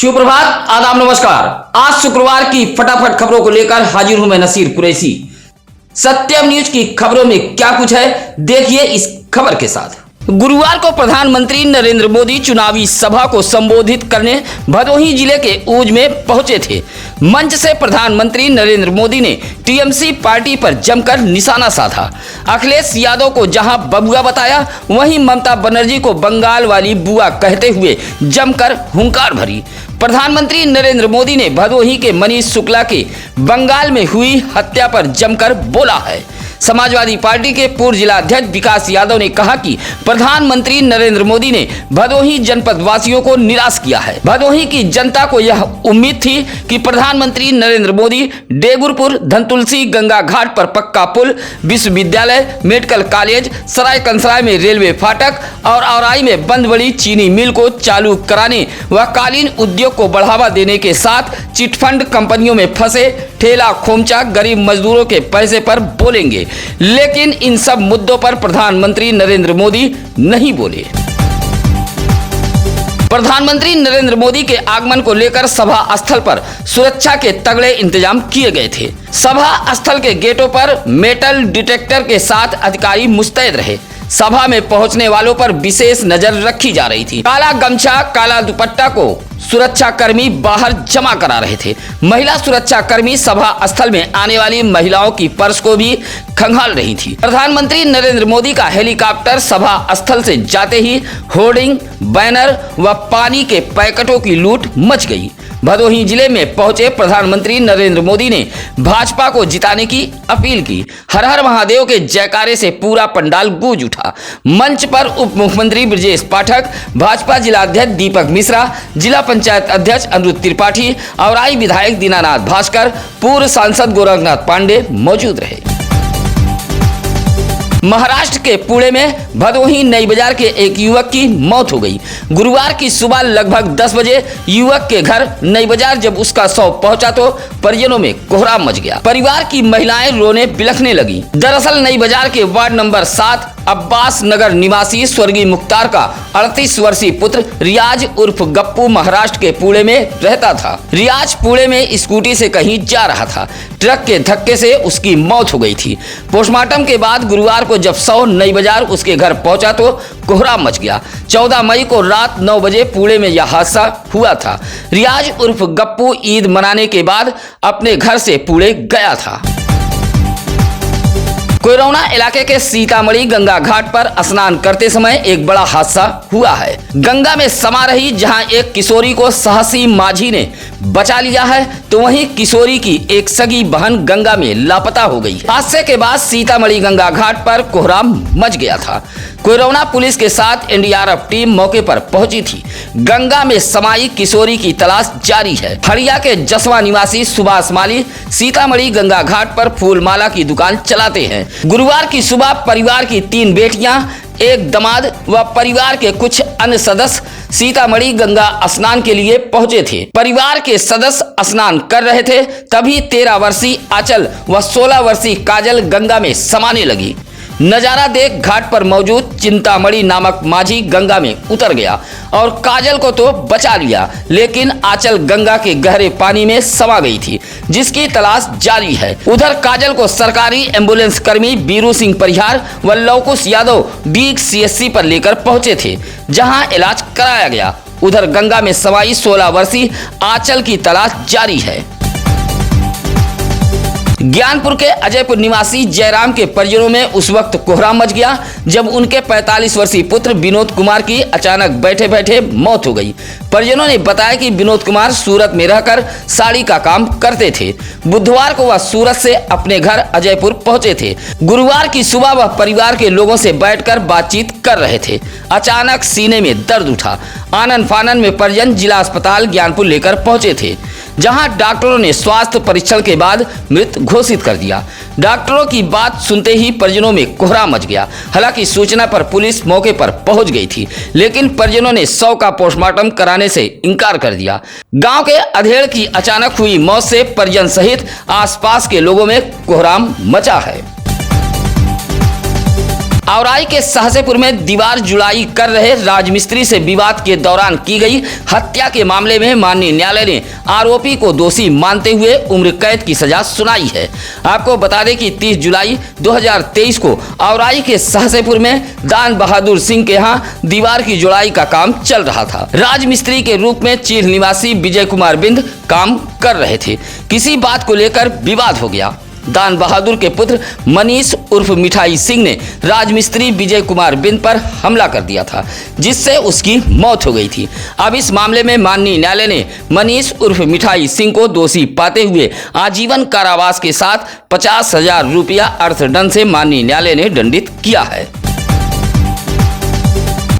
सुप्रभात, आदाब, नमस्कार। आज शुक्रवार की फटाफट खबरों को लेकर हाजिर हूं मैं नसीर कुरैशी। सत्यम न्यूज की खबरों में क्या कुछ है, देखिए इस खबर के साथ। गुरुवार को प्रधानमंत्री नरेंद्र मोदी चुनावी सभा को संबोधित करने भदोही जिले के ऊज में पहुंचे थे। मंच से प्रधानमंत्री नरेंद्र मोदी ने टीएमसी पार्टी पर जमकर निशाना साधा। अखिलेश यादव को जहां बबुआ बताया, वहीं ममता बनर्जी को बंगाल वाली बुआ कहते हुए जमकर हुंकार भरी। प्रधानमंत्री नरेंद्र मोदी ने भदोही के मनीष शुक्ला की बंगाल में हुई हत्या पर जमकर बोला है। समाजवादी पार्टी के पूर्व जिलाध्यक्ष विकास यादव ने कहा कि प्रधानमंत्री नरेंद्र मोदी ने भदोही जनपद वासियों को निराश किया है। भदोही की जनता को यह उम्मीद थी कि प्रधानमंत्री नरेंद्र मोदी डेगुरपुर, धनतुलसी, गंगा घाट पर पक्का पुल, विश्वविद्यालय, मेडिकल कॉलेज, सराय कंसराय में रेलवे फाटक और औराई में बंद पड़ी चीनी मिल को चालू कराने व कालीन उद्योग को बढ़ावा देने के साथ चिटफंड कंपनियों में फंसे ठेला खोमचा गरीब मजदूरों के पैसे पर बोलेंगे, लेकिन इन सब मुद्दों पर प्रधानमंत्री नरेंद्र मोदी नहीं बोले। प्रधानमंत्री नरेंद्र मोदी के आगमन को लेकर सभा स्थल पर सुरक्षा के तगड़े इंतजाम किए गए थे। सभा स्थल के गेटों पर मेटल डिटेक्टर के साथ अधिकारी मुस्तैद रहे। सभा में पहुंचने वालों पर विशेष नजर रखी जा रही थी। काला गमछा, काला दुपट्टा को सुरक्षा कर्मी बाहर जमा करा रहे थे। महिला सुरक्षा कर्मी सभा स्थल में आने वाली महिलाओं की पर्स को भी खंगाल रही थी। प्रधानमंत्री नरेंद्र मोदी का हेलीकॉप्टर सभा स्थल से जाते ही होर्डिंग, बैनर व पानी के पैकेटों की लूट मच गई। भदोही जिले में पहुंचे प्रधानमंत्री नरेंद्र मोदी ने भाजपा को जिताने की अपील की। हर हर महादेव के जयकारे से पूरा पंडाल गूंज उठा। मंच पर उप मुख्यमंत्री ब्रजेश पाठक, भाजपा जिलाध्यक्ष दीपक मिश्रा, जिला पंचायत अध्यक्ष अनिरुद्ध त्रिपाठी, औराई विधायक दीनानाथ भास्कर, पूर्व सांसद गोरखनाथ पांडे मौजूद रहे। महाराष्ट्र के पुणे में भदोही नई बाजार के एक युवक की मौत हो गई। गुरुवार की सुबह लगभग 10 बजे युवक के घर नई बाजार जब उसका शव पहुंचा तो परिजनों में कोहराम मच गया। परिवार की महिलाएं रोने बिलखने लगी। दरअसल नई बाजार के वार्ड नंबर 7 अब्बास नगर निवासी स्वर्गीय मुख्तार का 38 वर्षीय पुत्र रियाज उर्फ गप्पू महाराष्ट्र के पुणे में रहता था। रियाज पुणे में स्कूटी से कहीं जा रहा था। ट्रक के धक्के से उसकी मौत हो गई थी। पोस्टमार्टम के बाद गुरुवार को जब शव नई बाजार उसके घर पहुंचा तो कोहराम मच गया। 14 मई को रात 9 बजे पुणे में यह हादसा हुआ था। रियाज उर्फ गप्पू ईद मनाने के बाद अपने घर से पुणे गया था। कोयरौना इलाके के सीतामढ़ी गंगा घाट पर स्नान करते समय एक बड़ा हादसा हुआ है। गंगा में समा रही जहां एक किशोरी को साहसी माझी ने बचा लिया है, तो वहीं किशोरी की एक सगी बहन गंगा में लापता हो गई। हादसे के बाद सीतामढ़ी गंगा घाट पर कोहराम मच गया था। कोयरौना पुलिस के साथ एनडीआरएफ टीम मौके पर पहुंची थी। गंगा में समाई किशोरी की तलाश जारी है। खड़िया के जसवा निवासी सुभाष माली सीतामढ़ी गंगा घाट पर फूलमाला की दुकान चलाते हैं। गुरुवार की सुबह परिवार की 3 बेटियां, एक दामाद व परिवार के कुछ अन्य सदस्य सीतामढ़ी गंगा स्नान के लिए पहुंचे थे। परिवार के सदस्य स्नान कर रहे थे, तभी 13 वर्षीय आंचल व 16 वर्षीय काजल गंगा में समाने लगी। नजारा देख घाट पर मौजूद चिंतामणि नामक माझी गंगा में उतर गया और काजल को तो बचा लिया, लेकिन आंचल गंगा के गहरे पानी में समा गई थी, जिसकी तलाश जारी है। उधर काजल को सरकारी एम्बुलेंस कर्मी बीरू सिंह परिहार व लवकुश यादव डीग सीएससी पर लेकर पहुंचे थे, जहां इलाज कराया गया। उधर गंगा में समाई 16 वर्षीय आंचल की तलाश जारी है। ज्ञानपुर के अजयपुर निवासी जयराम के परिजनों में उस वक्त कोहराम मच गया जब उनके 45 वर्षीय पुत्र विनोद कुमार की अचानक बैठे बैठे मौत हो गई। परिजनों ने बताया कि विनोद कुमार सूरत में रहकर साड़ी का काम करते थे। बुधवार को वह सूरत से अपने घर अजयपुर पहुंचे थे। गुरुवार की सुबह वह परिवार के लोगों से बैठकर बातचीत कर रहे थे। अचानक सीने में दर्द उठा। आनन फानन में परिजन जिला अस्पताल ज्ञानपुर लेकर पहुंचे थे, जहां डॉक्टरों ने स्वास्थ्य परीक्षण के बाद मृत घोषित कर दिया। डॉक्टरों की बात सुनते ही परिजनों में कोहराम मच गया। हालांकि सूचना पर पुलिस मौके पर पहुंच गई थी, लेकिन परिजनों ने शव का पोस्टमार्टम कराने से इनकार कर दिया। गांव के अधेड़ की अचानक हुई मौत से परिजन सहित आसपास के लोगों में कोहराम मचा है। औराई के सहसेपुर में दीवार जुड़ाई कर रहे राजमिस्त्री से विवाद के दौरान की गई हत्या के मामले में माननीय न्यायालय ने आरोपी को दोषी मानते हुए उम्र कैद की सजा सुनाई है। आपको बता दें कि 30 जुलाई 2023 को औराई के सहसेपुर में दान बहादुर सिंह के यहाँ दीवार की जुड़ाई का काम चल रहा था। राजमिस्त्री के रूप में चील निवासी विजय कुमार बिंद काम कर रहे थे। किसी बात को लेकर विवाद हो गया। दान बहादुर के पुत्र मनीष उर्फ मिठाई सिंह ने राजमिस्त्री विजय कुमार बिंद पर हमला कर दिया था, जिससे उसकी मौत हो गई थी। अब इस मामले में माननीय न्यायालय ने मनीष उर्फ मिठाई सिंह को दोषी पाते हुए आजीवन कारावास के साथ 50,000 रुपया अर्थदंड से माननीय न्यायालय ने दंडित किया है।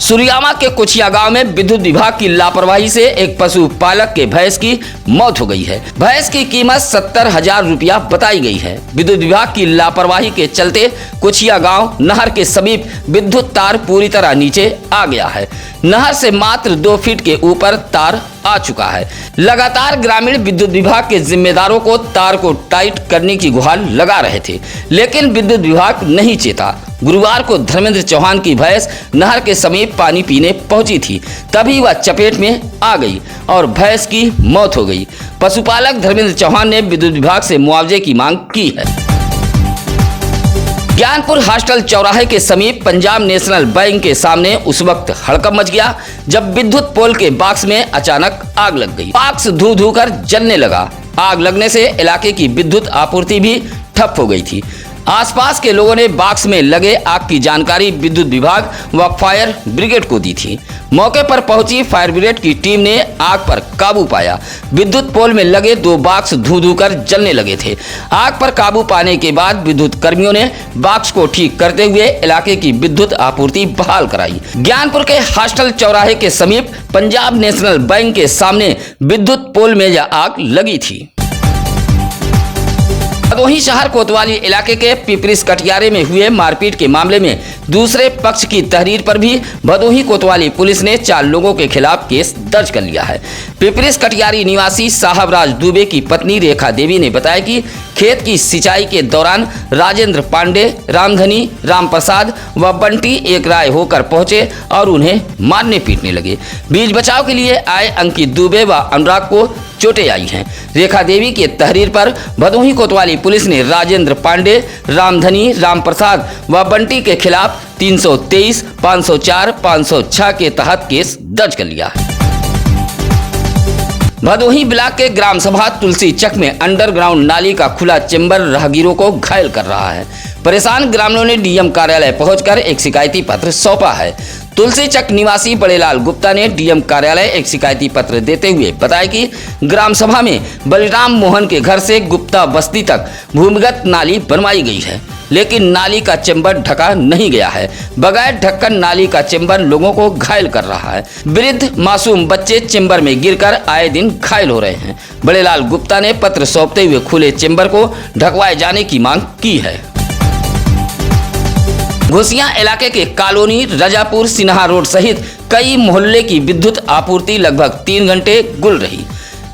सुरियामा के कुचिया गांव में विद्युत विभाग की लापरवाही से एक पशुपालक के भैंस की मौत हो गई है। भैंस की कीमत 70,000 रुपया बताई गई है। विद्युत विभाग की लापरवाही के चलते कुचिया गांव नहर के समीप विद्युत तार पूरी तरह नीचे आ गया है। नहर से मात्र 2 फीट के ऊपर तार आ चुका है। लगातार ग्रामीण विद्युत विभाग के जिम्मेदारों को तार को टाइट करने की गुहार लगा रहे थे, लेकिन विद्युत विभाग नहीं चेता। गुरुवार को धर्मेंद्र चौहान की भैंस नहर के समीप पानी पीने पहुंची थी, तभी वह चपेट में आ गई और भैंस की मौत हो गई। पशुपालक धर्मेंद्र चौहान ने विद्युत विभाग से मुआवजे की मांग की है। ज्ञानपुर हॉस्टल चौराहे के समीप पंजाब नेशनल बैंक के सामने उस वक्त हड़कंप मच गया जब विद्युत पोल के बॉक्स में अचानक आग लग गई। बॉक्स धू धू कर जलने लगा। आग लगने से इलाके की विद्युत आपूर्ति भी ठप हो गई थी। आसपास के लोगों ने बॉक्स में लगे आग की जानकारी विद्युत विभाग व फायर ब्रिगेड को दी थी। मौके पर पहुंची फायर ब्रिगेड की टीम ने आग पर काबू पाया। विद्युत पोल में लगे 2 बॉक्स धू धू कर जलने लगे थे। आग पर काबू पाने के बाद विद्युत कर्मियों ने बॉक्स को ठीक करते हुए इलाके की विद्युत आपूर्ति बहाल कराई। ज्ञानपुर के हॉस्टल चौराहे के समीप पंजाब नेशनल बैंक के सामने विद्युत पोल में यह आग लगी थी। भदोही शहर कोतवाली इलाके के पिपरिस कटियारे में हुए मारपीट के मामले में दूसरे पक्ष की तहरीर पर भी भदोही कोतवाली पुलिस ने 4 लोगों के खिलाफ केस दर्ज कर लिया है। पिपरिस कटियारी निवासी साहबराज दुबे की पत्नी रेखा देवी ने बताया कि खेत की सिंचाई के दौरान राजेंद्र पांडे, रामधनी, रामप्रसाद व बंटी एक राय होकर पहुंचे और उन्हें मारने पीटने लगे। बीच बचाव के लिए आए अंकित दुबे व अनुराग को चोटें आई हैं। रेखा देवी के तहरीर पर भदोही कोतवाली पुलिस ने राजेंद्र पांडे, रामधनी, रामप्रसाद व बंटी के खिलाफ 323, 504, 506 के तहत केस दर्ज कर लिया है। भदोही ब्लॉक के ग्राम सभा तुलसी चक में अंडरग्राउंड नाली का खुला चेंबर राहगीरों को घायल कर रहा है। परेशान ग्रामीणों ने डीएम कार्यालय पहुंचकर एक शिकायती पत्र सौंपा है। तुलसी चक निवासी बड़ेलाल गुप्ता ने डीएम कार्यालय एक शिकायती पत्र देते हुए बताया कि ग्राम सभा में बलराम मोहन के घर से गुप्ता बस्ती तक भूमिगत नाली बनवाई गई है, लेकिन नाली का चेंबर ढका नहीं गया है। बगैर ढक्कन नाली का चेंबर लोगों को घायल कर रहा है। वृद्ध मासूम बच्चे चेंबर में गिरकर आए दिन घायल हो रहे हैं। बड़ेलाल गुप्ता ने पत्र सौंपते हुए खुले चेंबर को ढकवाए जाने की मांग की है। घोसिया इलाके के कॉलोनी रजापुर सिन्हा रोड सहित कई मोहल्ले की विद्युत आपूर्ति लगभग 3 घंटे गुल रही।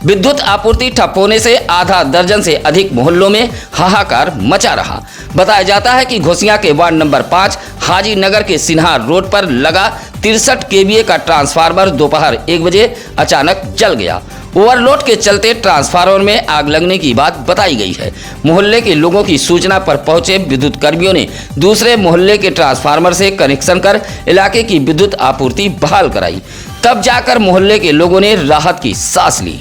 विद्युत आपूर्ति ठप होने से आधा दर्जन से अधिक मोहल्लों में हाहाकार मचा रहा। बताया जाता है कि घोसिया के वार्ड नंबर 5 हाजी नगर के सिन्हा रोड पर लगा 63 केवीए का ट्रांसफार्मर दोपहर 1 बजे अचानक जल गया। ओवरलोड के चलते ट्रांसफार्मर में आग लगने की बात बताई गई है। मोहल्ले के लोगों की सूचना पर पहुंचे विद्युत कर्मियों ने दूसरे मोहल्ले के ट्रांसफार्मर से कनेक्शन कर इलाके की विद्युत आपूर्ति बहाल कराई। तब जाकर मोहल्ले के लोगों ने राहत की सांस ली।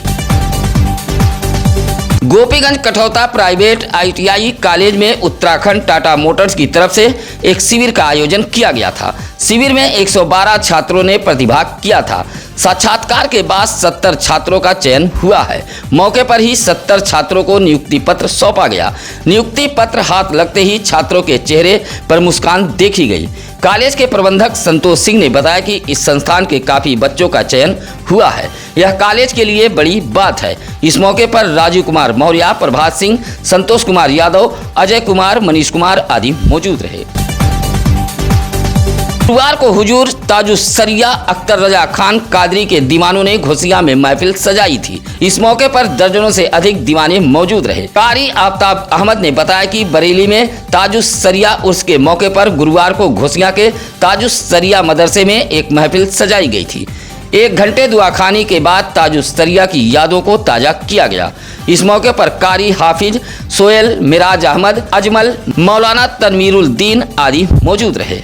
गोपीगंज कठौता प्राइवेट ITI कॉलेज में उत्तराखंड टाटा मोटर्स की तरफ से एक शिविर का आयोजन किया गया था। शिविर में 112 छात्रों ने प्रतिभाग किया था। साक्षात्कार के बाद 70 छात्रों का चयन हुआ है। मौके पर ही 70 छात्रों को नियुक्ति पत्र सौंपा गया। नियुक्ति पत्र हाथ लगते ही छात्रों के चेहरे पर मुस्कान देखी गई। कॉलेज के प्रबंधक संतोष सिंह ने बताया कि इस संस्थान के काफी बच्चों का चयन हुआ है। यह कॉलेज के लिए बड़ी बात है। इस मौके पर राजीव कुमार मौर्य, प्रभात सिंह, संतोष कुमार यादव, अजय कुमार, मनीष कुमार आदि मौजूद रहे। गुरुवार को हुजूर ताजुस्सरिया अख्तर रजा खान कादरी के दीवानों ने घोसिया में महफिल सजाई थी। इस मौके पर दर्जनों से अधिक दीवाने मौजूद रहे। कारी आफ्ताब अहमद ने बताया कि बरेली में ताजुस्सरिया उर्स के मौके पर गुरुवार को घोसिया के ताजुस्सरिया मदरसे में एक महफिल सजाई गई थी। 1 घंटे दुआखानी के बाद ताजुस्सरिया की यादों को ताजा किया गया। इस मौके पर कारी हाफिज सोहेल, मिराज अहमद, अजमल, मौलाना तनवीरुल दीन आदि मौजूद रहे।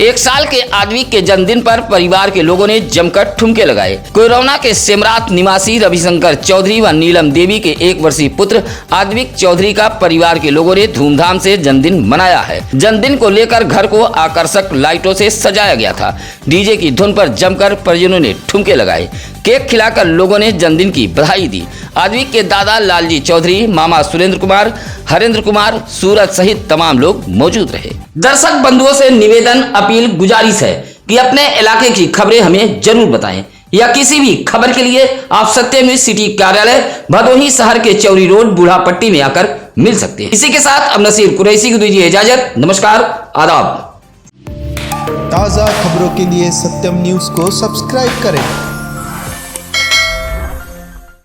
1 साल के आदविक के जन्मदिन पर परिवार के लोगों ने जमकर ठुमके लगाए। कोयरौना के सिमरात निवासी रविशंकर चौधरी व नीलम देवी के 1 वर्षीय पुत्र आदविक चौधरी का परिवार के लोगों ने धूमधाम से जन्मदिन मनाया है। जन्मदिन को लेकर घर को आकर्षक लाइटों से सजाया गया था। डीजे की धुन पर जमकर परिजनों ने ठुमके लगाए। केक खिलाकर लोगों ने जन्मदिन की बधाई दी। आदविक के दादा लालजी चौधरी, मामा सुरेंद्र कुमार, हरेंद्र कुमार, सूरज सहित तमाम लोग मौजूद रहे। दर्शक बंधुओं से निवेदन, अपील, गुजारिश है कि अपने इलाके की खबरें हमें जरूर बताएं या किसी भी खबर के लिए आप सत्यम न्यूज सिटी कार्यालय भदोही शहर के चौरी रोड बूढ़ापट्टी में आकर मिल सकते हैं। इसी के साथ अब नसीर कुरैशी को दीजिए इजाजत। नमस्कार, आदाब। ताज़ा खबरों के लिए सत्यम न्यूज को सब्सक्राइब करें